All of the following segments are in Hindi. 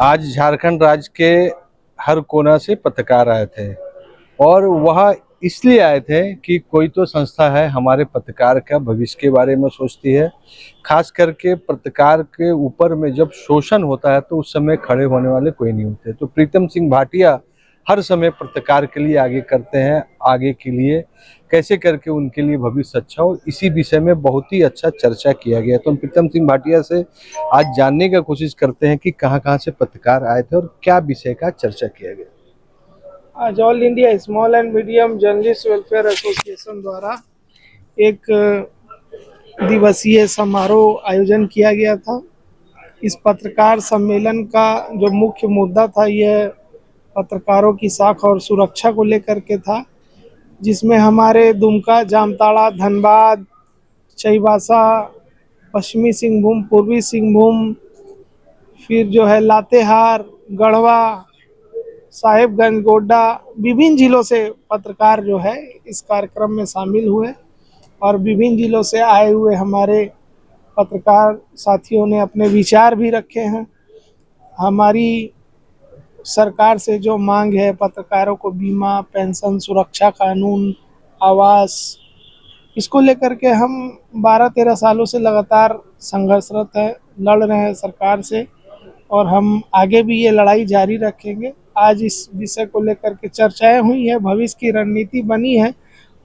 आज झारखंड राज्य के हर कोना से पत्रकार आए थे और वह इसलिए आए थे कि कोई तो संस्था है हमारे पत्रकार का भविष्य के बारे में सोचती है। खास करके पत्रकार के ऊपर में जब शोषण होता है तो उस समय खड़े होने वाले कोई नहीं होते। तो प्रीतम सिंह भाटिया हर समय पत्रकार के लिए आगे करते हैं, आगे के लिए कैसे करके उनके लिए भविष्य अच्छा हो, इसी विषय में बहुत ही अच्छा चर्चा किया गया। तो हम प्रीतम सिंह भाटिया से आज जानने की कोशिश करते हैं कि कहाँ से पत्रकार आए थे और क्या विषय का चर्चा किया गया। आज all India small and medium journalist welfare association द्वारा एक दिवसीय समारोह आयोजन किया गया था। इस पत्रकार सम्मेलन का जो मुख्य मुद्दा था यह पत्रकारों की साख और सुरक्षा को लेकर के था, जिसमें हमारे दुमका, जामताड़ा, धनबाद, चाईबासा, पश्चिमी सिंहभूम, पूर्वी सिंहभूम, फिर जो है लातेहार, गढ़वा, साहेबगंज, गोड्डा, विभिन्न जिलों से पत्रकार जो है इस कार्यक्रम में शामिल हुए और विभिन्न जिलों से आए हुए हमारे पत्रकार साथियों ने अपने विचार भी रखे हैं। हमारी सरकार से जो मांग है पत्रकारों को बीमा, पेंशन, सुरक्षा कानून, आवास, इसको लेकर के हम 12-13 सालों से लगातार संघर्षरत है, लड़ रहे हैं सरकार से और हम आगे भी ये लड़ाई जारी रखेंगे। आज इस विषय को लेकर के चर्चाएं हुई है, भविष्य की रणनीति बनी है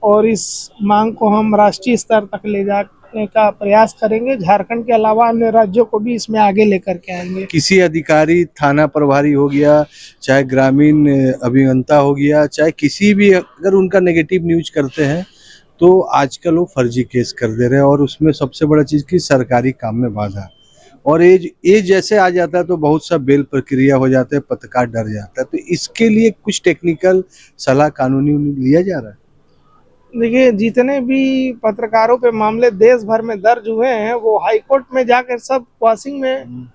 और इस मांग को हम राष्ट्रीय स्तर तक ले जाने का प्रयास करेंगे। झारखंड के अलावा अन्य राज्यों को भी इसमें आगे लेकर के आएंगे। किसी अधिकारी, थाना प्रभारी हो गया, चाहे ग्रामीण अभियंता हो गया, चाहे किसी भी, अगर उनका नेगेटिव न्यूज करते हैं तो आजकल वो फर्जी केस कर दे रहे हैं और उसमें सबसे बड़ा चीज की सरकारी काम में बाधा। और एज जैसे आ जाता है तो बहुत सा बेल प्रक्रिया हो जाता है, पत्रकार डर जाता है। तो इसके लिए कुछ टेक्निकल सलाह कानूनी लिया जा रहा है। देखिए, जितने भी पत्रकारों पे मामले देश भर में दर्ज हुए हैं वो हाईकोर्ट में जाकर सब क्रॉसिंग में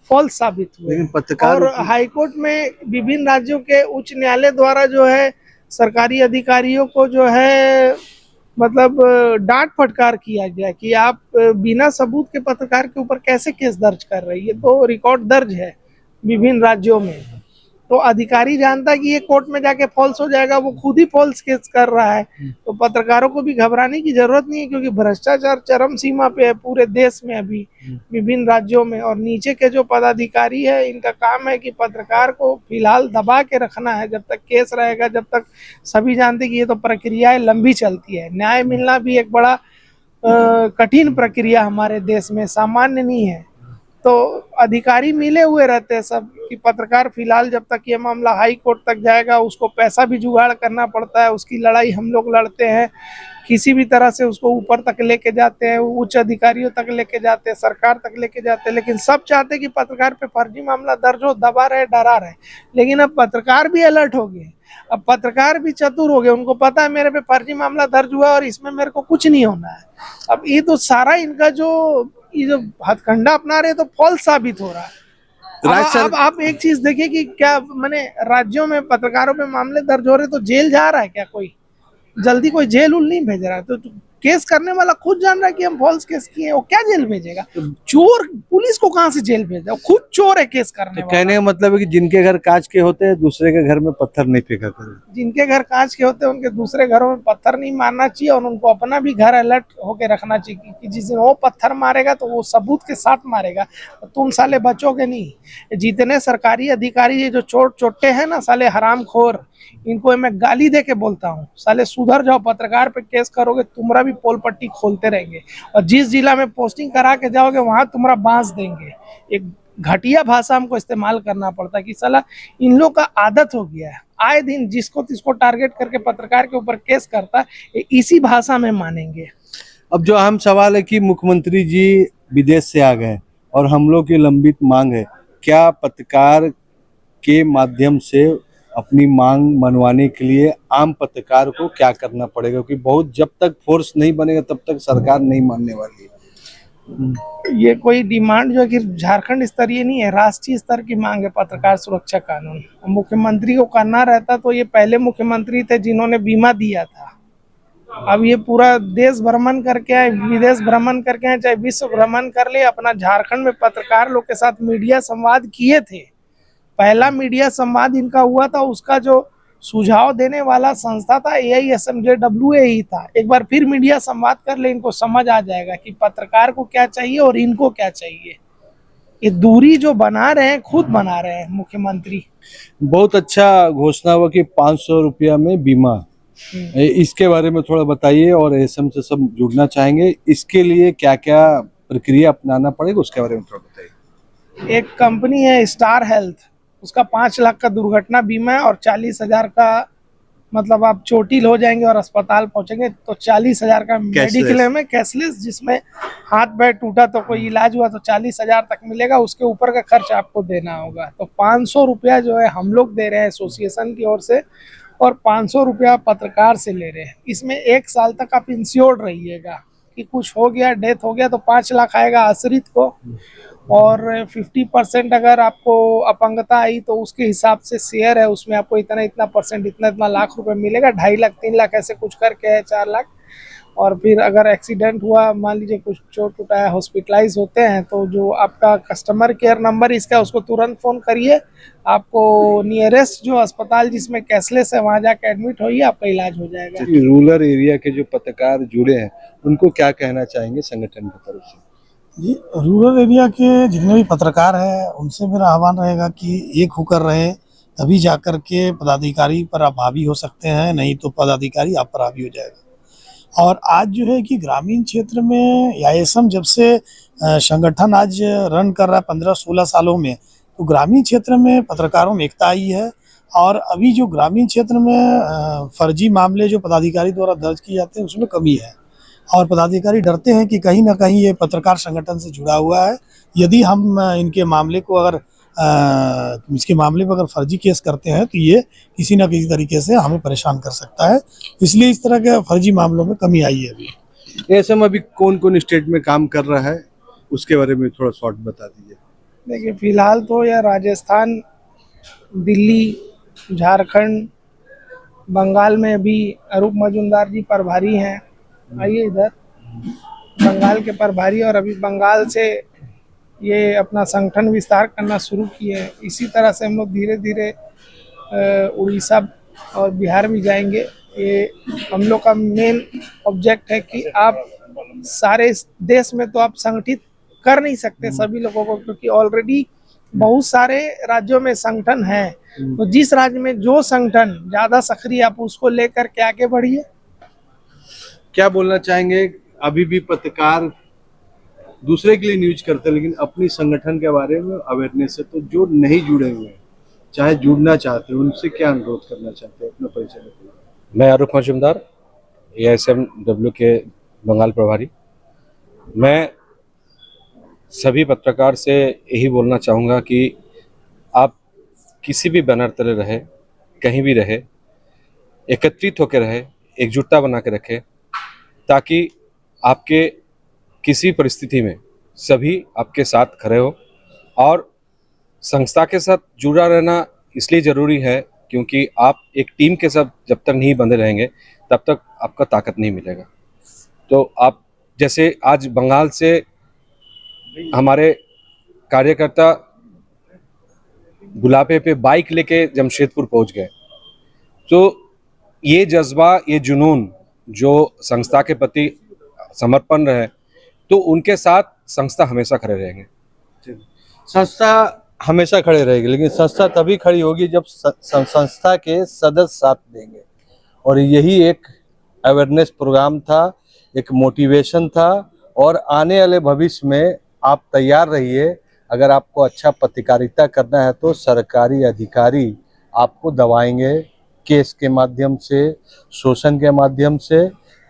फॉल्स साबित हुए। लेकिन पत्रकार और हाईकोर्ट में विभिन्न राज्यों के उच्च न्यायालय द्वारा जो है सरकारी अधिकारियों को जो है मतलब डांट फटकार किया गया कि आप बिना सबूत के पत्रकार के ऊपर कैसे केस दर्ज कर रही है। तो रिकॉर्ड दर्ज है विभिन्न राज्यों में। तो अधिकारी जानता है कि ये कोर्ट में जाके फॉल्स हो जाएगा, वो खुद ही फॉल्स केस कर रहा है। तो पत्रकारों को भी घबराने की जरूरत नहीं है, क्योंकि भ्रष्टाचार चरम सीमा पे है पूरे देश में अभी विभिन्न राज्यों में। और नीचे के जो पदाधिकारी है इनका काम है कि पत्रकार को फिलहाल दबा के रखना है जब तक केस रहेगा, जब तक सभी जानते कि ये तो प्रक्रियाएं लंबी चलती है। न्याय मिलना भी एक बड़ा कठिन प्रक्रिया हमारे देश में, सामान्य नहीं है। तो अधिकारी मिले हुए रहते हैं सब कि पत्रकार फिलहाल जब तक ये मामला हाई कोर्ट तक जाएगा, उसको पैसा भी जुगाड़ करना पड़ता है, उसकी लड़ाई हम लोग लड़ते हैं, किसी भी तरह से उसको ऊपर तक लेके जाते हैं, उच्च अधिकारियों तक लेके जाते हैं, सरकार तक लेके जाते हैं। लेकिन सब चाहते हैं कि पत्रकार पे फर्जी मामला दर्ज हो, दबा रहे, डरा रहे। लेकिन अब पत्रकार भी अलर्ट हो गए, अब पत्रकार भी चतुर हो गए, उनको पता है मेरे पे फर्जी मामला दर्ज हुआ और इसमें मेरे को कुछ नहीं होना है। अब ये तो सारा इनका जो हथकंडा अपना रहे तो फॉल्स साबित हो रहा है। अब आप एक चीज देखिए कि क्या माने राज्यों में पत्रकारों पे मामले दर्ज हो रहे तो जेल जा रहा है क्या? कोई जल्दी कोई जेल उल नहीं भेज रहा है। तो केस करने वाला खुद जान रहा है कि हम फॉल्स केस किए, वो क्या जेल भेजेगा? चोर पुलिस को कहाँ से जेल भेजा? खुद चोर है केस करने वाला। कहने का मतलब है कि जिनके घर कांच के होते हैं दूसरे के घर में पत्थर नहीं फेंका करें। जिनके घर कांच के होते हैं उनके दूसरे घरों में पत्थर नहीं मारना चाहिए और उनको अपना भी घर अलर्ट होके रखना चाहिए कि जिस दिन वो पत्थर मारेगा तो वो सबूत के साथ मारेगा, तो तुम साले बचोगे नहीं। जितने सरकारी अधिकारी ये जो चोट चोटे हैं ना, साले हरामखोर, इनको मैं गाली दे के बोलता हूँ, साले सुधर जाओ। पत्रकार पे केस करोगे तुम्हारा भी पोल पट्टी खोलते रहेंगे और जिस जिला में पोस्टिंग करा के जाओगे वहां तुम्हारा बांस देंगे। एक घटिया भाषा हमको इस्तेमाल करना पड़ता है कि साला इन लोग का आदत हो गया है, आए दिन जिसको तिसको टारगेट करके पत्रकार के ऊपर केस करता है, इसी भाषा में मानेंगे। अब जो अहम सवाल है कि मुख्यमंत्री जी विदेश से आ गए और हम लोग की लंबित मांग है, क्या पत्रकार के माध्यम से अपनी मांग मनवाने के लिए आम पत्रकार को क्या करना पड़ेगा? क्योंकि बहुत जब तक फोर्स नहीं बनेगा तब तक सरकार नहीं मानने वाली है। ये कोई डिमांड जो है कि झारखंड स्तरीय नहीं है, राष्ट्रीय स्तर की मांग है पत्रकार सुरक्षा कानून। मुख्यमंत्री को करना रहता तो ये पहले मुख्यमंत्री थे जिन्होंने बीमा दिया था। अब ये पूरा देश भ्रमण करके आए, विदेश भ्रमण करके आए, चाहे विश्व भ्रमण कर ले, अपना झारखंड में पत्रकार लोग के साथ मीडिया संवाद किए थे पहला मीडिया संवाद इनका हुआ था, उसका जो सुझाव देने वाला संस्था था AISMJWA ही था। एक बार फिर मीडिया संवाद कर ले, इनको समझ आ जाएगा कि पत्रकार को क्या चाहिए और इनको क्या चाहिए। ये दूरी जो बना रहे हैं, खुद बना रहे हैं मुख्यमंत्री। बहुत अच्छा घोषणा हुआ कि 500 रुपया में बीमा, इसके बारे में थोड़ा बताइए। और एसएम से सब जुड़ना चाहेंगे, इसके लिए क्या क्या प्रक्रिया अपनाना पड़ेगा उसके बारे में थोड़ा बताइए। एक कंपनी है स्टार हेल्थ, उसका 5 लाख का दुर्घटना बीमा है और 40,000 का, मतलब आप चोटिल हो जाएंगे और अस्पताल पहुंचेंगे तो 40,000 का मेडिक्लेम है, कैशलेस, जिसमें हाथ पैर टूटा तो कोई इलाज हुआ तो 40,000 तक मिलेगा, उसके ऊपर का खर्च आपको देना होगा। तो 500 रुपया जो है हम लोग दे रहे हैं एसोसिएशन की ओर से, और 500 रुपया पत्रकार से ले रहे हैं। इसमें 1 साल तक आप इंश्योर्ड रहिएगा कि कुछ हो गया, डेथ हो गया तो 5 लाख आएगा आश्रित को, और 50% अगर आपको अपंगता आई तो उसके हिसाब से शेयर है, उसमें आपको इतना इतना परसेंट, इतना इतना लाख रुपए मिलेगा। 2.5 लाख 3 लाख ऐसे कुछ करके है 4 लाख। और फिर अगर एक्सीडेंट हुआ, मान लीजिए कुछ चोट उठा है, हॉस्पिटलाइज होते हैं, तो जो आपका कस्टमर केयर नंबर इसका, उसको तुरंत फ़ोन करिए, आपको नियरेस्ट जो अस्पताल जिसमें कैशलेस है वहाँ जाके एडमिट होइए, आपका इलाज हो जाएगा। रूरल एरिया के जो पत्रकार जुड़े हैं उनको क्या कहना चाहेंगे संगठन की तरफ से? जी, रूरल एरिया के जितने भी पत्रकार हैं उनसे मेरा आह्वान रहेगा कि एक होकर रहे, तभी जाकर के पदाधिकारी पर आप हावी हो सकते हैं, नहीं तो पदाधिकारी आप पर हावी हो जाएगा। और आज जो है कि ग्रामीण क्षेत्र में AISM जब से संगठन आज रन कर रहा है 15-16 सालों में, तो ग्रामीण क्षेत्र में पत्रकारों में एकता आई है। और अभी जो ग्रामीण क्षेत्र में फर्जी मामले जो पदाधिकारी द्वारा दर्ज किए जाते हैं उसमें कमी है, और पदाधिकारी डरते हैं कि कहीं ना कहीं ये पत्रकार संगठन से जुड़ा हुआ है, यदि हम इनके मामले को अगर इसके मामले पर अगर फर्जी केस करते हैं तो ये किसी न किसी तरीके से हमें परेशान कर सकता है, इसलिए इस तरह के फर्जी मामलों में कमी आई है। अभी एसएम अभी कौन कौन स्टेट में काम कर रहा है उसके बारे में थोड़ा शॉर्ट बता दीजिए। देखिए, फिलहाल तो यह राजस्थान, दिल्ली, झारखंड, बंगाल में अभी अरूप मजूमदार जी प्रभारी हैं, आइए इधर, बंगाल के प्रभारी, और अभी बंगाल से ये अपना संगठन विस्तार करना शुरू किए हैं। इसी तरह से हम लोग धीरे धीरे उड़ीसा और बिहार भी जाएंगे। ये हम लोग का मेन ऑब्जेक्ट है कि आप सारे देश में तो आप संगठित कर नहीं सकते सभी लोगों को, क्योंकि ऑलरेडी बहुत सारे राज्यों में संगठन है। तो जिस राज्य में जो संगठन ज़्यादा सक्रिय, आप उसको लेकर के आगे बढ़िए। क्या बोलना चाहेंगे? अभी भी पत्रकार दूसरे के लिए न्यूज करते हैं, लेकिन अपनी संगठन के बारे में अवेयरनेस है, तो जो नहीं जुड़े हुए हैं, चाहे जुड़ना चाहते हैं, उनसे क्या अनुरोध करना चाहते हैं? अपना परिचय बताइए। मैं अरूप मजूमदार, AISMW के बंगाल प्रभारी। मैं सभी पत्रकार से यही बोलना चाहूँगा कि आप किसी भी बैनर तले रहे, कहीं भी रहे, एकत्रित होकर रहे, एकजुटता बना के रखें, ताकि आपके किसी परिस्थिति में सभी आपके साथ खड़े हो। और संस्था के साथ जुड़ा रहना इसलिए ज़रूरी है क्योंकि आप एक टीम के साथ जब तक नहीं बंधे रहेंगे तब तक आपका ताकत नहीं मिलेगा। तो आप जैसे आज बंगाल से हमारे कार्यकर्ता बुलावे पे बाइक लेके जमशेदपुर पहुंच गए, तो ये जज्बा, ये जुनून जो संस्था के प्रति समर्पण रहे, तो उनके साथ संस्था हमेशा खड़े रहेंगे। संस्था हमेशा खड़े रहेगी, लेकिन संस्था तभी खड़ी होगी जब संस्था के सदस्य साथ देंगे। और यही एक अवेयरनेस प्रोग्राम था, एक मोटिवेशन था। और आने वाले भविष्य में आप तैयार रहिए। अगर आपको अच्छा पत्रकारिता करना है तो सरकारी अधिकारी आपको दबाएंगे, केस के माध्यम से, शोषण के माध्यम से।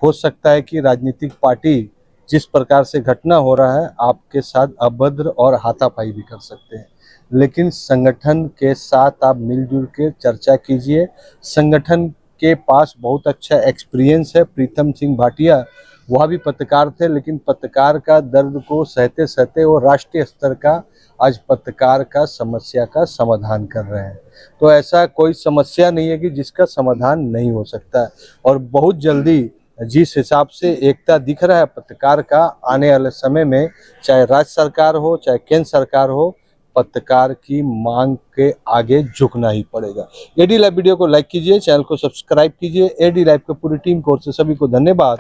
हो सकता है कि राजनीतिक पार्टी जिस प्रकार से घटना हो रहा है आपके साथ अभद्र और हाथापाई भी कर सकते हैं, लेकिन संगठन के साथ आप मिलजुल के चर्चा कीजिए। संगठन के पास बहुत अच्छा एक्सपीरियंस है। प्रीतम सिंह भाटिया, वह भी पत्रकार थे, लेकिन पत्रकार का दर्द को सहते सहते वो राष्ट्रीय स्तर का आज पत्रकार का समस्या का समाधान कर रहे हैं। तो ऐसा कोई समस्या नहीं है कि जिसका समाधान नहीं हो सकता है। और बहुत जल्दी जिस हिसाब से एकता दिख रहा है पत्रकार का, आने वाले समय में चाहे राज्य सरकार हो चाहे केंद्र सरकार हो, पत्रकार की मांग के आगे झुकना ही पड़ेगा। एडी लाइव वीडियो को लाइक कीजिए, चैनल को सब्सक्राइब कीजिए। एडी लाइव की पूरी टीम को ओर से सभी को धन्यवाद।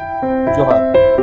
जोहार।